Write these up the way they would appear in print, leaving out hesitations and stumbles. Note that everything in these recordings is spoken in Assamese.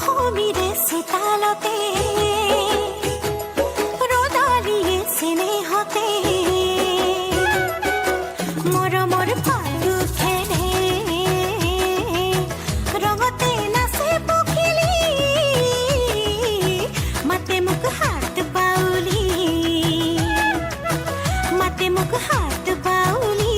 কুহুমিৰে চিতালতে ৰদালিয়ে চেনেহতে মৰমৰ পাতো খেলে ৰঙতে নাচে পখিলি মাতে মোক হাত বাউলি মাতে মোক হাত বাউলি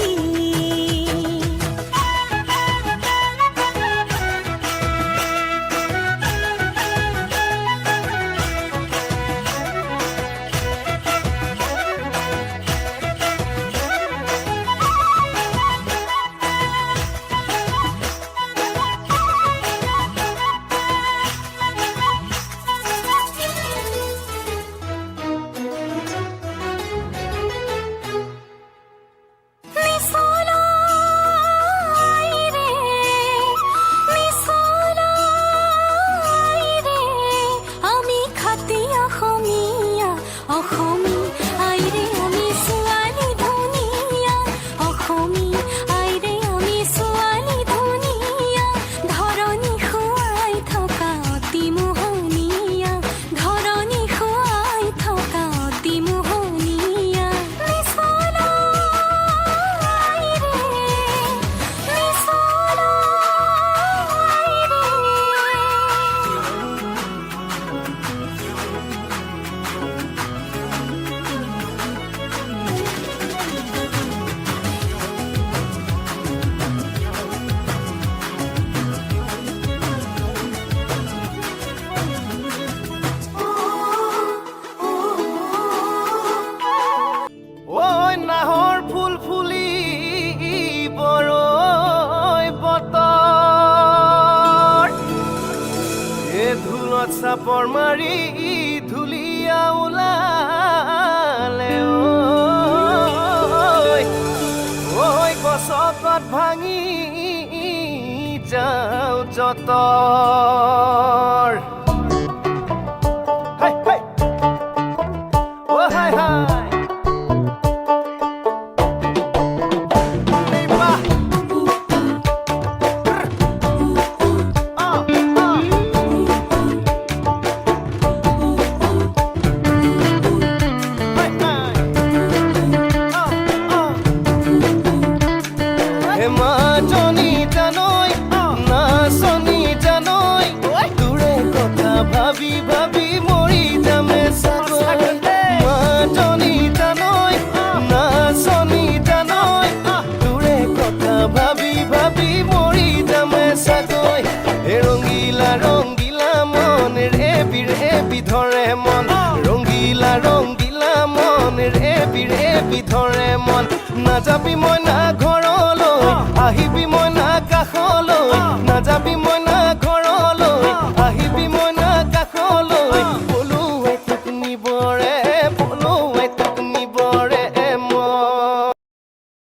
চাপৰ মাৰি ধুলিয়া ওলালে ঐ গছপাত ভাঙি যাওঁ যতৰ ধৰে মন ৰংগিলা ৰংগিলা মন ৰেবি ধৰে মন নাযাবি মই না ঘৰলৈ আহিবি মই না কাষলৈ নাযাবি মই